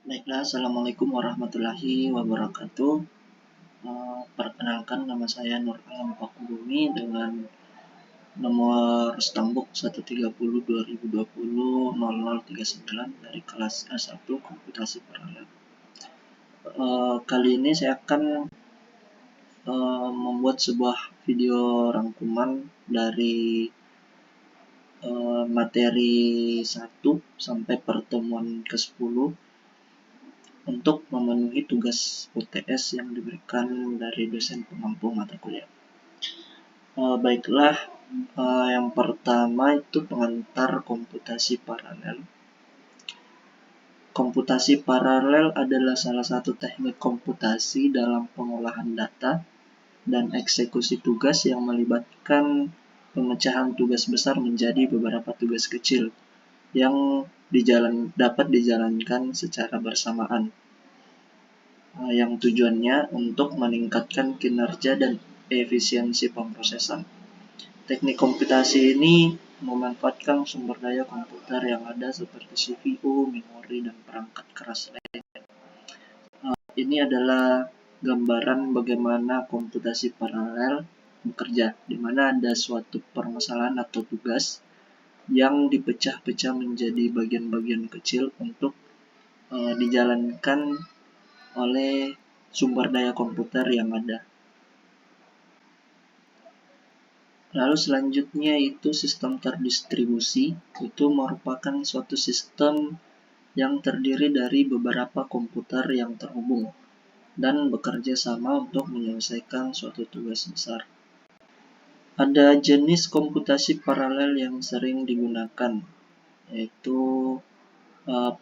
Baiklah, Assalamualaikum warahmatullahi wabarakatuh. Perkenalkan, nama saya Nur Alam Pakubumi dengan nomor stambuk 130/2020-0039 dari kelas S1 Komputasi Paralel. Kali ini saya akan membuat sebuah video rangkuman dari materi 1 sampai pertemuan ke-10 untuk memenuhi tugas UTS yang diberikan dari dosen pengampu mata kuliah. Baiklah, yang pertama itu pengantar komputasi paralel. Komputasi paralel adalah salah satu teknik komputasi dalam pengolahan data dan eksekusi tugas yang melibatkan pemecahan tugas besar menjadi beberapa tugas kecil yang dapat dijalankan secara bersamaan. Yang tujuannya untuk meningkatkan kinerja dan efisiensi pemrosesan. Teknik komputasi ini memanfaatkan sumber daya komputer yang ada seperti CPU, memori, dan perangkat keras lainnya. Ini adalah gambaran bagaimana komputasi paralel bekerja, di mana ada suatu permasalahan atau tugas yang dipecah-pecah menjadi bagian-bagian kecil untuk dijalankan oleh sumber daya komputer yang ada. Lalu selanjutnya itu sistem terdistribusi, itu merupakan suatu sistem yang terdiri dari beberapa komputer yang terhubung dan bekerja sama untuk menyelesaikan suatu tugas besar. Ada jenis komputasi paralel yang sering digunakan, yaitu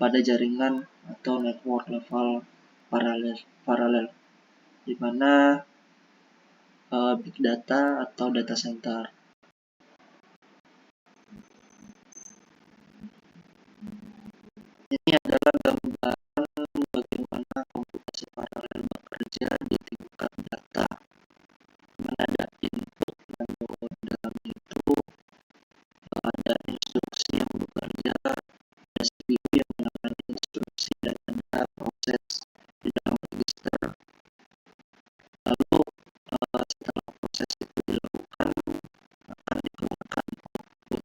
pada jaringan atau network level paralel, di mana big data atau data center. Ini adalah gambaran bagaimana komputasi paralel bekerja di tingkat data, di mana ada input dan output. Dalam itu ada instruksi yang bekerja, ada CPU yang menangani instruksi, dan ada proses di dalam register. Lalu setelah proses itu dilakukan, akan dikeluarkan output.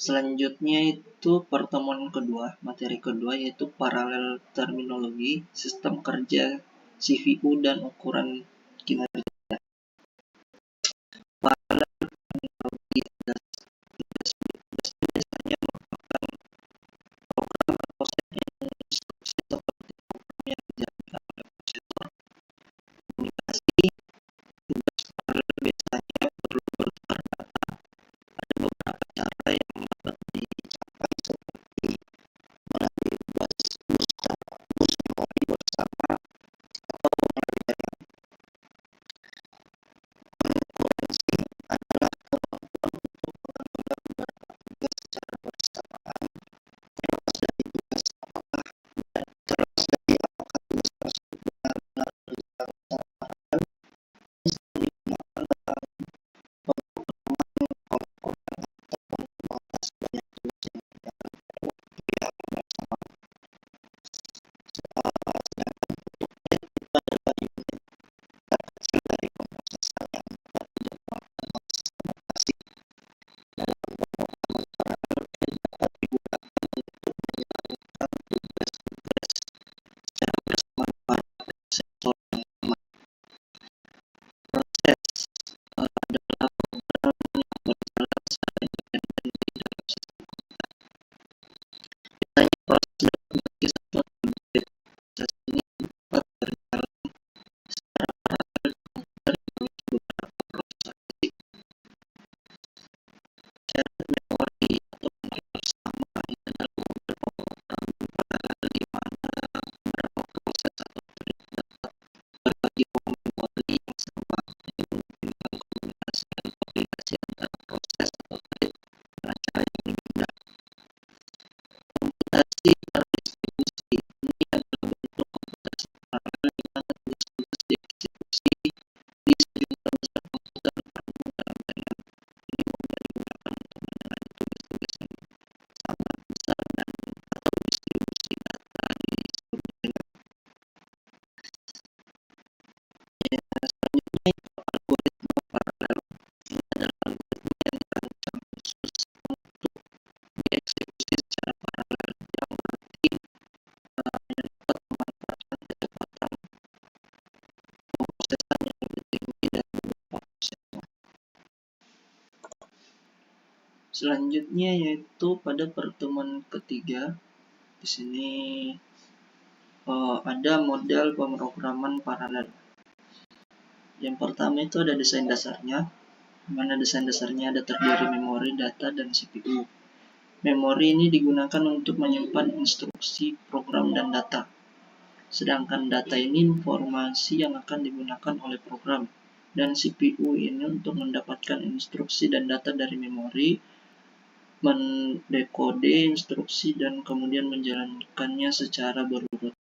Selanjutnya itu pertemuan kedua, materi kedua yaitu paralel terminologi, sistem kerja CPU dan ukuran kinerja. Paralel terminologi biasanya merupakan program atau set instruksi seperti program yang dijalankan oleh prosesor komunikasi. Tugas paralel biasanya perlu bertukar data. Ada beberapa cara yang dapat dicapai seperti melalui bus memori bersama atau pengalihan. Konkurensi adalah kemampuan untuk mengambil beberapa tugas secara bersamaan terlepas dari apakah tugas tersebut benar-benar dilakukan secara paralel. Bisa digunakan dalam pemrograman komponen ataupun mengulas banyak tugas yang dikerjakan pada waktu yang bersamaan. Sedangkan untuk bit itu adalah unit terkecil dari pemrosesan yang dapat dijadwalkan oleh sistem operasi. Dalam pemrograman paralel dapat digunakan untuk menjalankan tugas-tugas secara bersamaan pada prosesor yang sama. Proses adalah program yang berjalan secara independen di dalam sistem komputer. Biasanya proses dapat memiliki satu atau dua bit. Proses ini dapat berjalan secara paralel di komputer yang memiliki beberapa prosesor fisik. Shared memory atau memori bersama ini adalah model pemrograman paralel di mana beberapa proses atau thread dapat berbagi ruang memori yang sama. Ini memungkinkan komunikasi dan koordinasi antara proses atau thread dengan cara yang lebih mudah. Komputasi terdistribusi ini adalah bentuk komputasi paralel di mana tugas-tugas dieksekusi di sejumlah besar komputer terhubung dalam jaringan. Ini mudah digunakan untuk menjalani tugas-tugas yang sangat besar dan atau distribusi data di seluruh jaringan. Selanjutnya itu algoritma paralel. Ini adalah algoritma yang dirancang khusus untuk dieksekusi secara paralel, yang berarti yang dapat memanfaatkan kecepatan pemrosesan yang lebih tinggi dari beberapa prosesor. Selanjutnya yaitu pada pertemuan ketiga, di sini ada model pemrograman paralel. Yang pertama itu ada desain dasarnya, di mana desain dasarnya ada terdiri memori, data, dan CPU. Memori ini digunakan untuk menyimpan instruksi, program, dan data. Sedangkan data ini informasi yang akan digunakan oleh program. Dan CPU ini untuk mendapatkan instruksi dan data dari memori, mendekode instruksi, dan kemudian menjalankannya secara berurutan.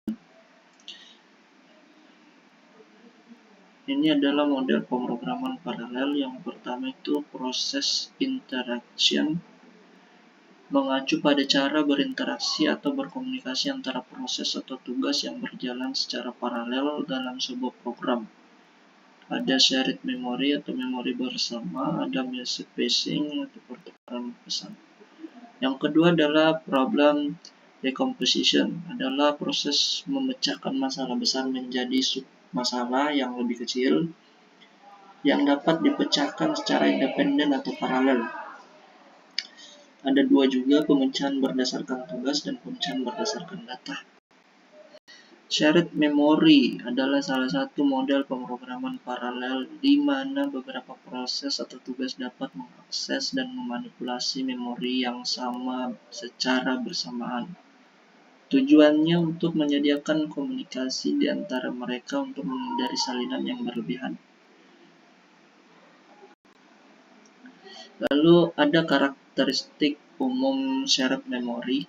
Ini adalah model pemrograman paralel. Yang pertama itu proses interaction, mengacu pada cara berinteraksi atau berkomunikasi antara proses atau tugas yang berjalan secara paralel dalam sebuah program. Ada shared memory atau memori bersama, ada message passing atau pertukaran pesan. Yang kedua adalah problem decomposition, adalah proses memecahkan masalah besar menjadi sub-masalah yang lebih kecil yang dapat dipecahkan secara independen atau paralel. Ada dua juga, pemecahan berdasarkan tugas dan pemecahan berdasarkan data. Shared memory adalah salah satu model pemrograman paralel di mana beberapa proses atau tugas dapat mengakses dan memanipulasi memori yang sama secara bersamaan. Tujuannya untuk menyediakan komunikasi di antara mereka untuk menghindari salinan yang berlebihan. Lalu ada karakteristik umum shared memory.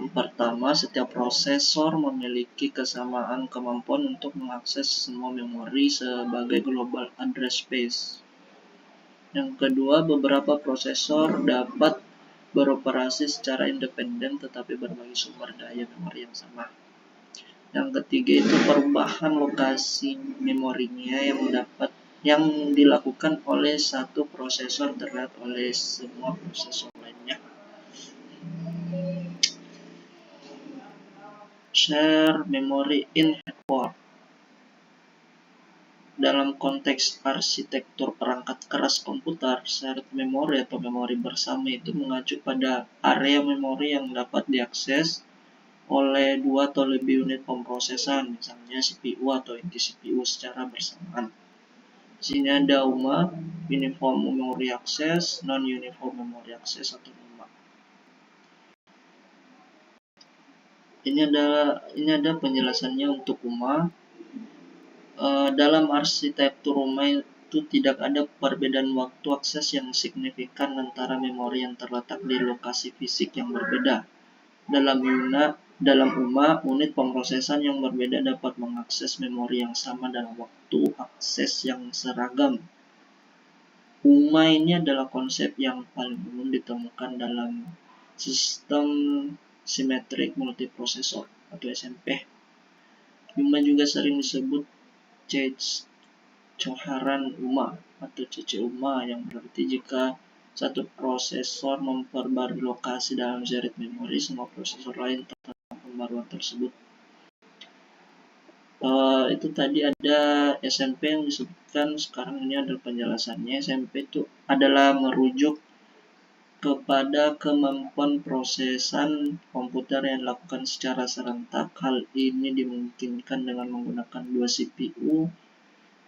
Pertama, setiap prosesor memiliki kesamaan kemampuan untuk mengakses semua memori sebagai global address space. Yang kedua, beberapa prosesor dapat beroperasi secara independen tetapi berbagi sumber daya memori yang sama. Yang ketiga itu perubahan lokasi memorinya yang dilakukan oleh satu prosesor terlihat oleh semua prosesor lainnya. Share memory in headboard. Dalam konteks arsitektur perangkat keras komputer, shared memory atau memori bersama itu mengacu pada area memori yang dapat diakses oleh dua atau lebih unit pemrosesan, misalnya CPU atau inti CPU secara bersamaan. Di sini ada UMA, Uniform Memory Access, Non-Uniform Memory Access atau UMA. Ini ada penjelasannya untuk UMA. Dalam arsitektur UMA itu tidak ada perbedaan waktu akses yang signifikan antara memori yang terletak di lokasi fisik yang berbeda. Dalam UMA, unit pemrosesan yang berbeda dapat mengakses memori yang sama dalam waktu akses yang seragam. UMA ini adalah konsep yang paling umum ditemukan dalam sistem Symmetric Multiprocessor atau SMP. UMA juga sering disebut coharan UMA atau CC-UMA, yang berarti jika satu prosesor memperbarui lokasi dalam shared memory, semua prosesor lain terkena pembaruan tersebut. Itu tadi ada SMP yang disebutkan, sekarang ini adalah penjelasannya. SMP itu adalah merujuk kepada kemampuan prosesan komputer yang dilakukan secara serentak. Hal ini dimungkinkan dengan menggunakan dua CPU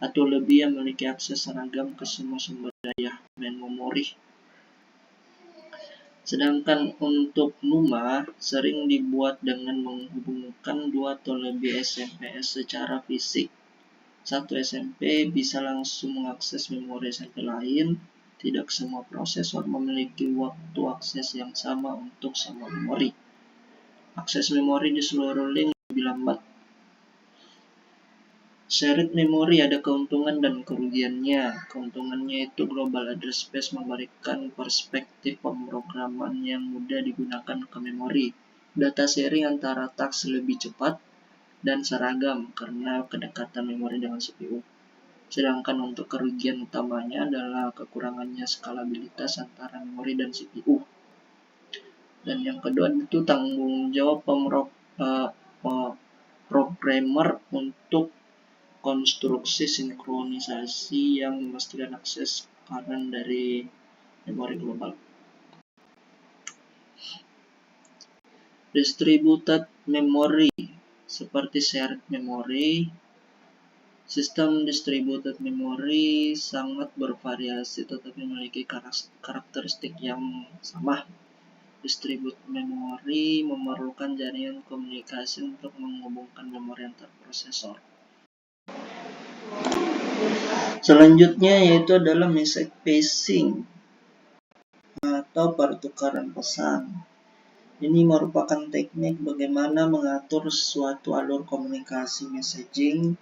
atau lebih yang memiliki akses seragam ke semua sumber daya main memori. Sedangkan untuk NUMA sering dibuat dengan menghubungkan dua atau lebih SMPS secara fisik. Satu SMP bisa langsung mengakses memori SMP lain. Tidak semua prosesor memiliki waktu akses yang sama untuk semua memori. Akses memori di seluruh link lebih lambat. Shared memory ada keuntungan dan kerugiannya. Keuntungannya itu global address space memberikan perspektif pemrograman yang mudah digunakan ke memori. Data sharing antara task lebih cepat dan seragam karena kedekatan memori dengan CPU. Sedangkan untuk kerugian utamanya adalah kekurangannya skalabilitas antara memori dan CPU. Dan yang kedua itu tanggung jawab programmer untuk konstruksi sinkronisasi yang memastikan akses current dari memori global. Distributed memory seperti shared memory. Sistem distributed memory sangat bervariasi tetapi memiliki karakteristik yang sama. Distributed memory memerlukan jaringan komunikasi untuk menghubungkan memori antar prosesor. Selanjutnya yaitu adalah message passing atau pertukaran pesan. Ini merupakan teknik bagaimana mengatur suatu alur komunikasi messaging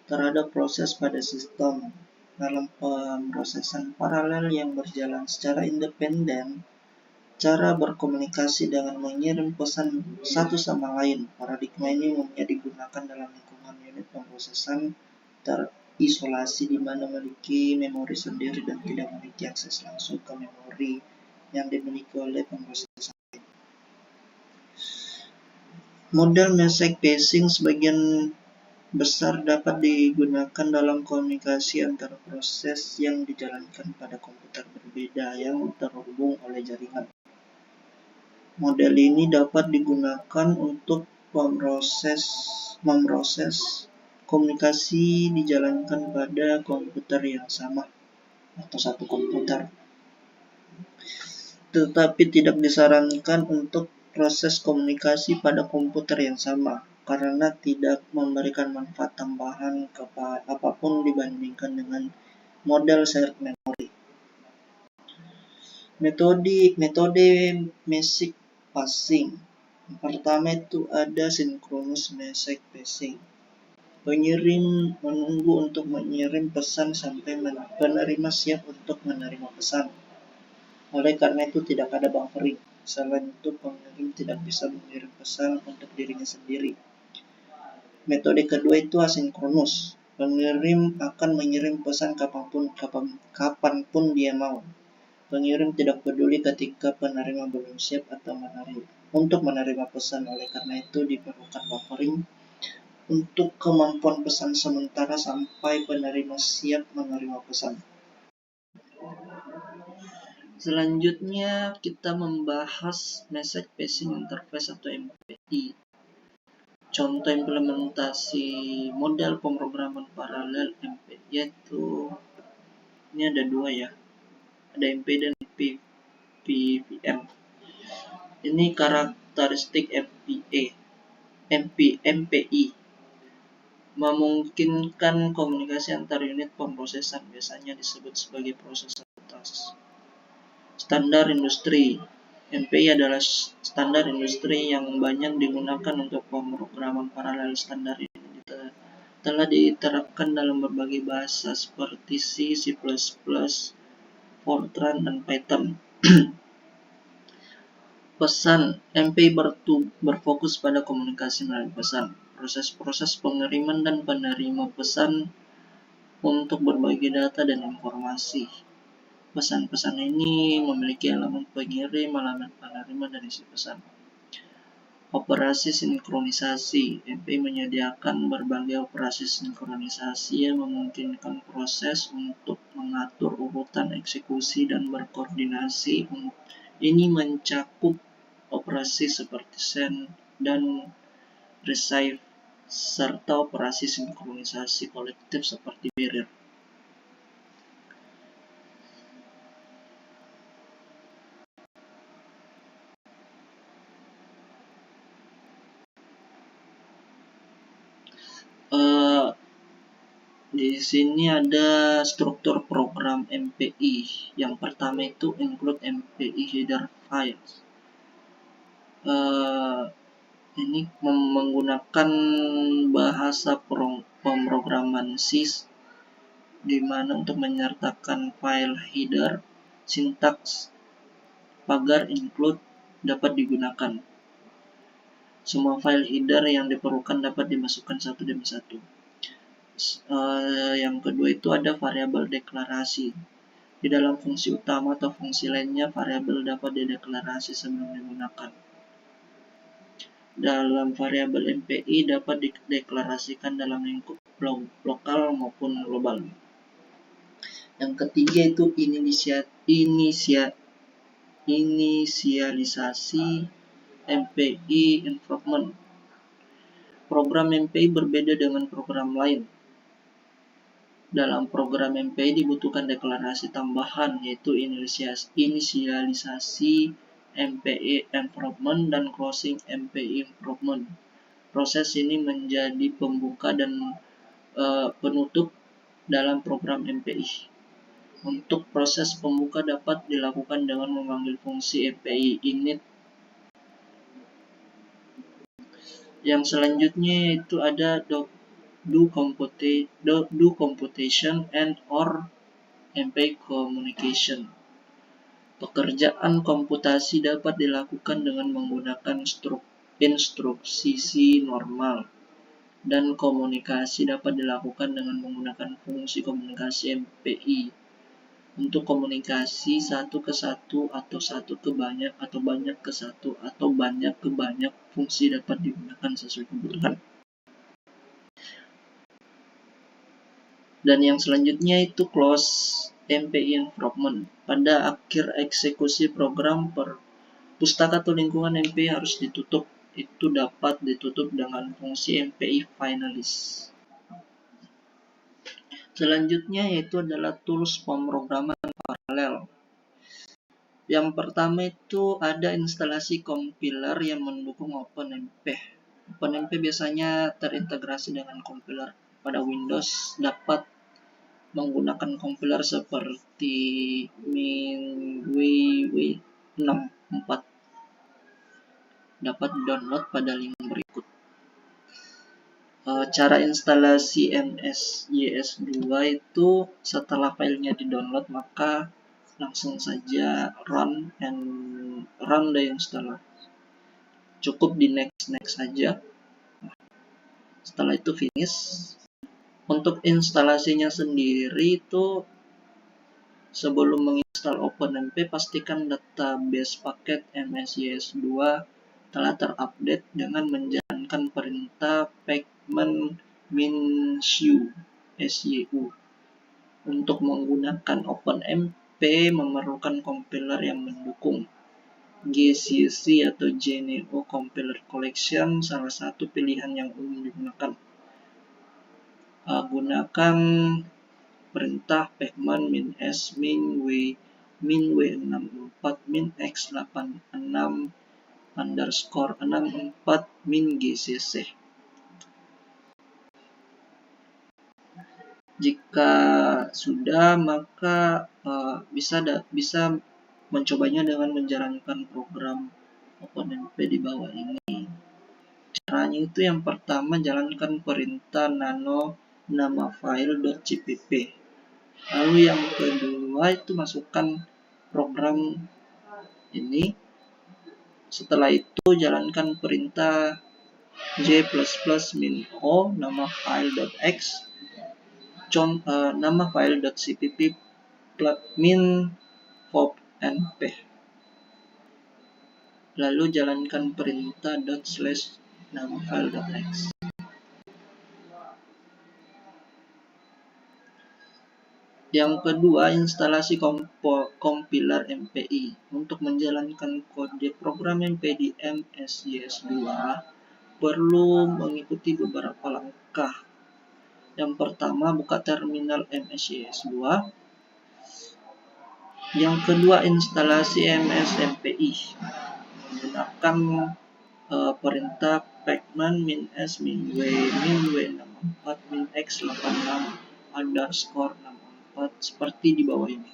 terhadap proses pada sistem. Dalam pemrosesan paralel yang berjalan secara independen, cara berkomunikasi dengan mengirim pesan satu sama lain. Paradigma ini umumnya digunakan dalam lingkungan unit pemrosesan terisolasi di mana memiliki memori sendiri dan tidak memiliki akses langsung ke memori yang dimiliki oleh pemrosesan. Model message passing sebagian besar dapat digunakan dalam komunikasi antara proses yang dijalankan pada komputer berbeda yang terhubung oleh jaringan. Model ini dapat digunakan untuk memproses komunikasi dijalankan pada komputer yang sama atau satu komputer. Tetapi tidak disarankan untuk proses komunikasi pada komputer yang sama karena tidak memberikan manfaat tambahan apapun dibandingkan dengan model shared memory. Metode message passing. Pertama itu ada synchronous message passing. Pengirim menunggu untuk mengirim pesan sampai penerima siap untuk menerima pesan. Oleh karena itu tidak ada buffering. Selain itu pengirim tidak bisa mengirim pesan untuk dirinya sendiri. Metode kedua itu asinkronus. Pengirim akan mengirim pesan kapanpun dia mau. Pengirim tidak peduli ketika penerima belum siap atau menerima. untuk menerima pesan. Oleh karena itu diperlukan buffering untuk kemampuan pesan sementara sampai penerima siap menerima pesan. Selanjutnya kita membahas Message Passing Interface atau MPI. Contoh implementasi model pemrograman paralel MPI yaitu ini ada dua ya, ada MP dan PVM. Ini karakteristik MPI memungkinkan komunikasi antar unit pemrosesan, biasanya disebut sebagai prosesor atas. Standar industri. MPI adalah standar industri yang banyak digunakan untuk pemrograman paralel. Standar ini telah diterapkan dalam berbagai bahasa seperti C, C++, Fortran, dan Python. Pesan. MPI berfokus pada komunikasi melalui pesan. Proses-proses pengiriman dan penerima pesan untuk berbagi data dan informasi. Pesan-pesan ini memiliki elemen pengirim, elemen penerima, dan isi pesan. Operasi sinkronisasi. MPI menyediakan berbagai operasi sinkronisasi yang memungkinkan proses untuk mengatur urutan eksekusi dan berkoordinasi. Ini mencakup operasi seperti send dan receive, serta operasi sinkronisasi kolektif seperti barrier. Di sini ada struktur program MPI. Yang pertama itu include MPI header files. Ini menggunakan bahasa pemrograman C, di mana untuk menyertakan file header, sintaks pagar include dapat digunakan. Semua file header yang diperlukan dapat dimasukkan satu demi satu. Yang kedua itu ada variabel deklarasi. Di dalam fungsi utama atau fungsi lainnya, variabel dapat dideklarasi sebelum digunakan. Dalam variabel MPI dapat dideklarasikan dalam lingkup lokal maupun global. Yang ketiga itu inisialisasi MPI improvement. Program MPI berbeda dengan program lain. Dalam program MPI dibutuhkan deklarasi tambahan, yaitu inisialisasi MPI improvement dan closing MPI improvement. Proses ini menjadi pembuka dan penutup dalam program MPI. Untuk proses pembuka dapat dilakukan dengan memanggil fungsi MPI init. Yang selanjutnya itu ada do computation and or MPI communication. Pekerjaan komputasi dapat dilakukan dengan menggunakan instruksi C normal, dan komunikasi dapat dilakukan dengan menggunakan fungsi komunikasi MPI. Untuk komunikasi satu ke satu atau satu ke banyak atau banyak ke satu atau banyak ke banyak, fungsi dapat digunakan sesuai kebutuhan. Dan yang selanjutnya itu close MPI improvement. Pada akhir eksekusi program, pustaka atau lingkungan MPI harus ditutup. Itu dapat ditutup dengan fungsi MPI finalize. Selanjutnya yaitu adalah tools pemrograman paralel. Yang pertama itu ada instalasi compiler yang mendukung OpenMP. OpenMP biasanya terintegrasi dengan compiler pada Windows, dapat menggunakan compiler seperti MinWiW64. Dapat download pada link berikut. Cara instalasi MSJS2 itu setelah filenya di-download, maka langsung saja run the installer. Cukup di next saja. Setelah itu finish. Untuk instalasinya sendiri itu sebelum menginstal OpenMP, pastikan database paket MSJS2 telah terupdate dengan menjalankan perintah pacman-syu untuk menggunakan OpenMP memerlukan kompiler yang mendukung GCC atau GNU Compiler Collection, salah satu pilihan yang umum digunakan. Gunakan perintah pacman -s -w64 -x86 _64 -gcc. Jika sudah, maka bisa mencobanya dengan menjalankan program OpenMP di bawah ini. Caranya itu yang pertama, jalankan perintah nano nama file.cpp. Lalu yang kedua itu masukkan program ini. Setelah itu jalankan perintah j++-min-o nama file.x nama file.cpp min -fopnp. Lalu jalankan perintah /nama file.x. Yang kedua, instalasi kompiler MPI. Untuk menjalankan kode program MPDM SJS2 perlu mengikuti beberapa langkah. Yang pertama, buka terminal MSJS2. Yang kedua, instalasi MS-MPI menggunakan perintah pacman -s -w64 -x86 _64 seperti di bawah ini.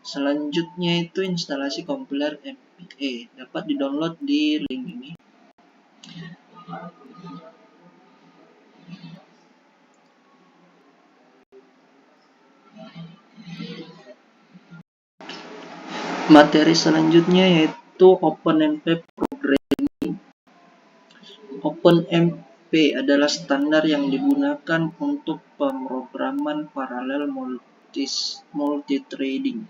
Selanjutnya itu instalasi kompiler MPA, dapat di-download di link ini. Materi selanjutnya yaitu OpenMP Programming. OpenMP adalah standar yang digunakan untuk pemrograman paralel multithreading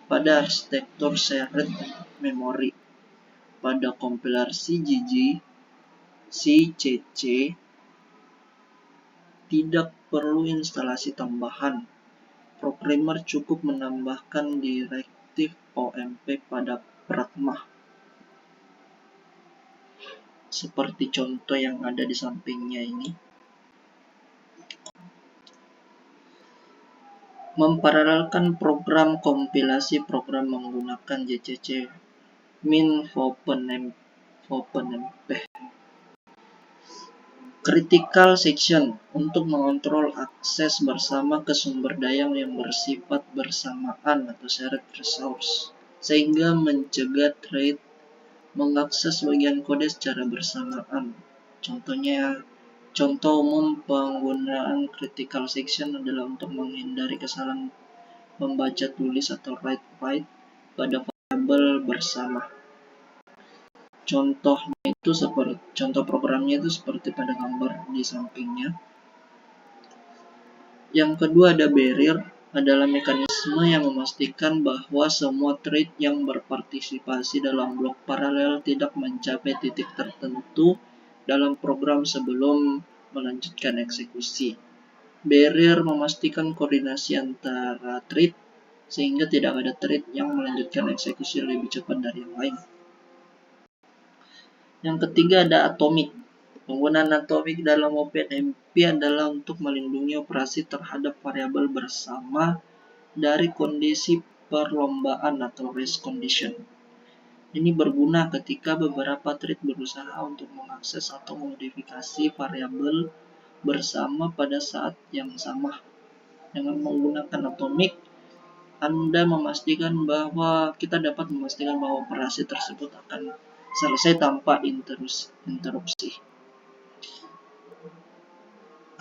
pada arsitektur shared memory. Pada kompiler CCC tidak perlu instalasi tambahan. Programmer cukup menambahkan direktif OMP pada pragma, seperti contoh yang ada di sampingnya ini. Memparalelkan program kompilasi program menggunakan JCC min -fopnp. Critical section untuk mengontrol akses bersama ke sumber daya yang bersifat bersamaan atau shared resource, sehingga mencegah thread mengakses bagian kode secara bersamaan. Contoh umum penggunaan critical section adalah untuk menghindari kesalahan membaca tulis atau write pada variabel bersama. Contoh programnya itu seperti pada gambar di sampingnya. Yang kedua ada barrier, adalah mekanisme yang memastikan bahwa semua thread yang berpartisipasi dalam blok paralel tidak mencapai titik tertentu dalam program sebelum melanjutkan eksekusi. Barrier memastikan koordinasi antara thread sehingga tidak ada thread yang melanjutkan eksekusi lebih cepat dari yang lain. Yang ketiga ada atomic. Penggunaan atomic dalam OpenMP adalah untuk melindungi operasi terhadap variabel bersama dari kondisi perlombaan atau race condition. Ini berguna ketika beberapa thread berusaha untuk mengakses atau memodifikasi variabel bersama pada saat yang sama. Dengan menggunakan atomic, kita dapat memastikan bahwa operasi tersebut akan selesai tanpa interupsi.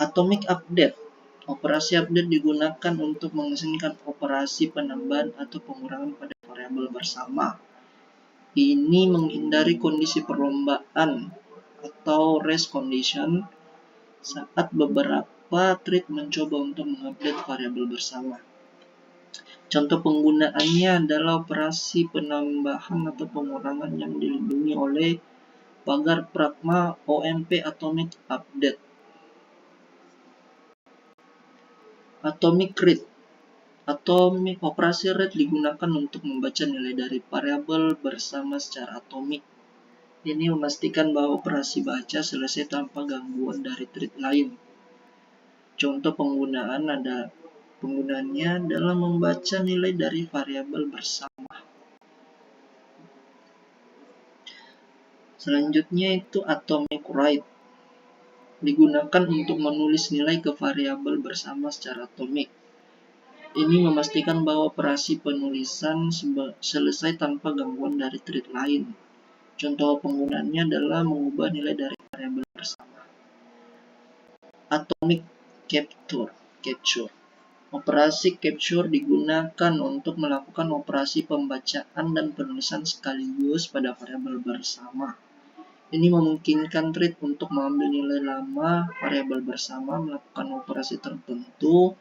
Atomic update. Operasi update digunakan untuk mengizinkan operasi penambahan atau pengurangan pada variabel bersama. Ini menghindari kondisi perlombaan atau race condition saat beberapa thread mencoba untuk mengupdate variabel bersama. Contoh penggunaannya adalah operasi penambahan atau pengurangan yang dilindungi oleh pagar pragma OMP Atomic Update. Atomic read. Operasi read digunakan untuk membaca nilai dari variabel bersama secara atomik. Ini memastikan bahwa operasi baca selesai tanpa gangguan dari thread lain. Contoh penggunaannya adalah membaca nilai dari variabel bersama. Selanjutnya itu atomic write. Digunakan untuk menulis nilai ke variabel bersama secara atomik. Ini memastikan bahwa operasi penulisan selesai tanpa gangguan dari thread lain. Contoh penggunaannya adalah mengubah nilai dari variabel bersama. Atomic capture. Operasi capture digunakan untuk melakukan operasi pembacaan dan penulisan sekaligus pada variabel bersama. Ini memungkinkan thread untuk mengambil nilai lama variabel bersama, melakukan operasi tertentu,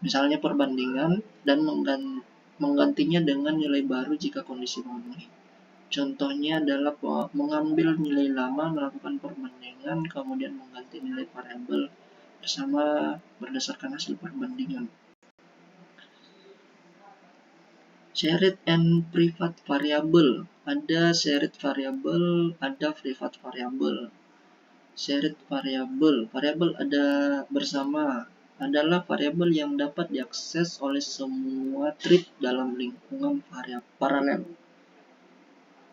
misalnya perbandingan, dan menggantinya dengan nilai baru jika kondisi memenuhi. Contohnya adalah mengambil nilai lama, melakukan perbandingan, kemudian mengganti nilai variabel bersama berdasarkan hasil perbandingan. Shared and private variable. Ada shared variable, ada private variable. Shared variable ada bersama adalah variabel yang dapat diakses oleh semua thread dalam lingkungan paralel.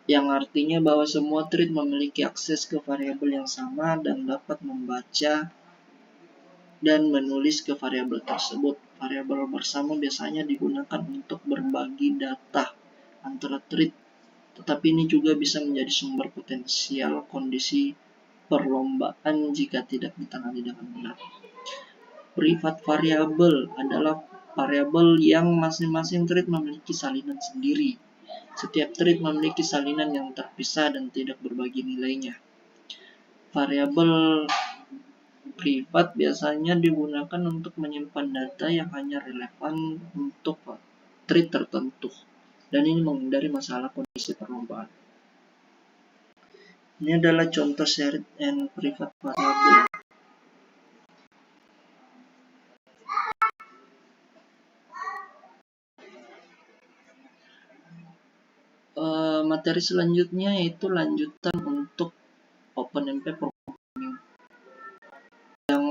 Yang artinya bahwa semua thread memiliki akses ke variabel yang sama dan dapat membaca dan menulis ke variabel tersebut. Variabel bersama biasanya digunakan untuk berbagi data antara thread, tetapi ini juga bisa menjadi sumber potensial kondisi perlombaan jika tidak ditangani dengan benar. Private variable adalah variabel yang masing-masing thread memiliki salinan sendiri. Setiap thread memiliki salinan yang terpisah dan tidak berbagi nilainya. Variabel privat biasanya digunakan untuk menyimpan data yang hanya relevan untuk thread tertentu, dan ini menghindari masalah kondisi perlombaan. Ini adalah contoh shared and private variable. Materi selanjutnya yaitu lanjutan untuk OpenMP Programming. Yang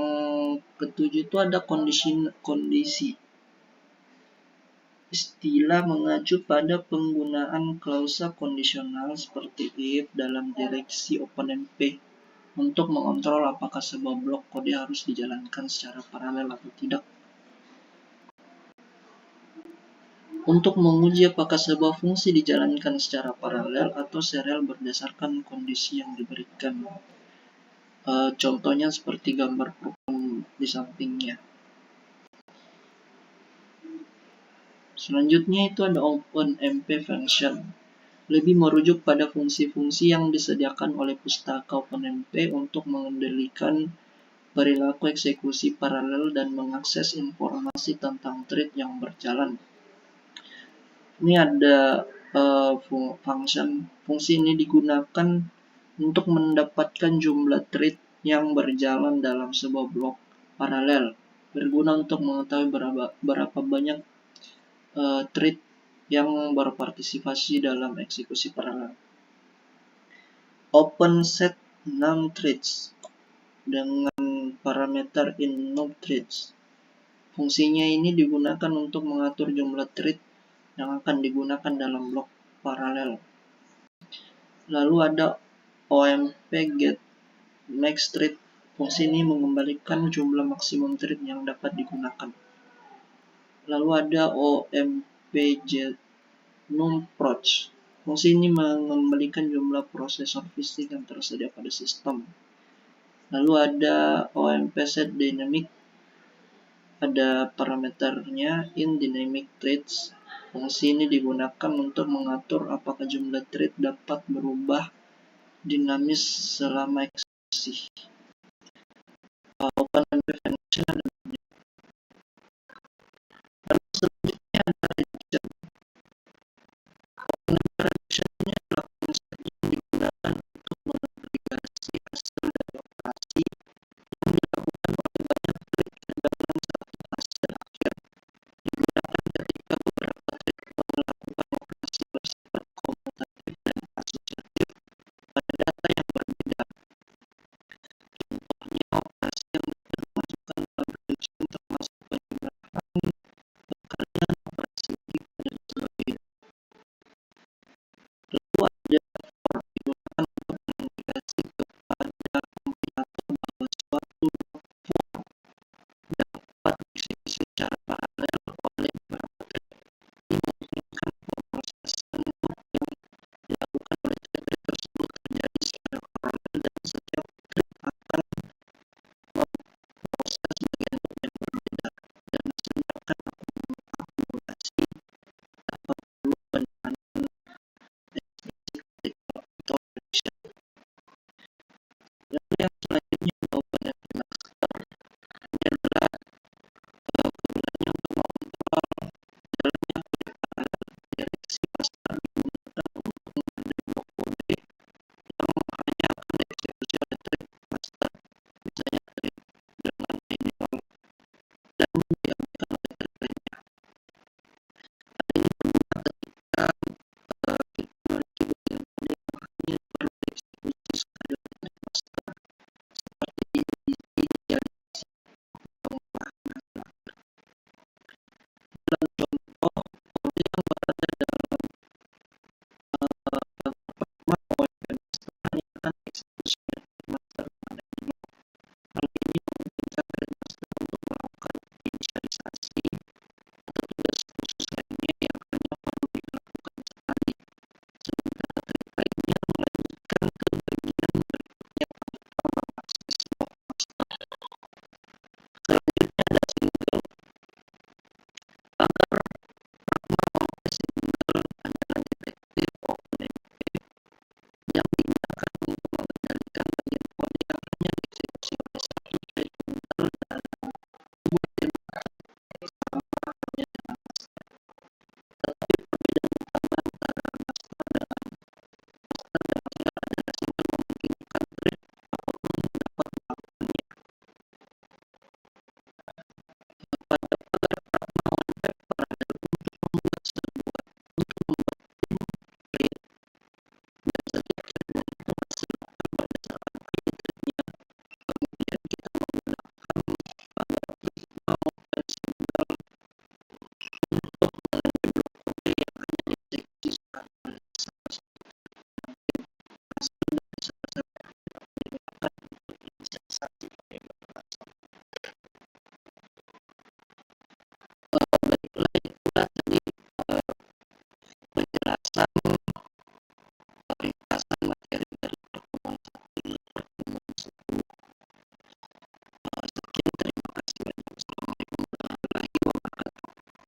ketujuh itu ada kondisi. Istilah mengacu pada penggunaan klausa kondisional seperti if dalam direksi OpenMP untuk mengontrol apakah sebuah blok kode harus dijalankan secara paralel atau tidak. Untuk menguji apakah sebuah fungsi dijalankan secara paralel atau serial berdasarkan kondisi yang diberikan. Contohnya seperti gambar program di sampingnya. Selanjutnya itu ada OpenMP Function. Lebih merujuk pada fungsi-fungsi yang disediakan oleh pustaka OpenMP untuk mengendalikan perilaku eksekusi paralel dan mengakses informasi tentang thread yang berjalan. Ini ada function. Fungsi ini digunakan untuk mendapatkan jumlah thread yang berjalan dalam sebuah blok paralel, berguna untuk mengetahui berapa banyak thread yang berpartisipasi dalam eksekusi paralel. OpenSet num threads dengan parameter inNumThreads. Fungsinya ini digunakan untuk mengatur jumlah thread yang akan digunakan dalam blok paralel. Lalu ada OMP getMaxThread. Fungsi ini mengembalikan jumlah maksimum thread yang dapat digunakan. Lalu ada OMP getNumProc. Fungsi ini mengembalikan jumlah prosesor fisik yang tersedia pada sistem. Lalu ada OMP setDynamic. Ada parameternya inDynamicThreads. Fungsi ini digunakan untuk mengatur apakah jumlah thread dapat berubah dinamis selama eksekusi. OpenMP Function. Lalu selanjutnya ada organisasi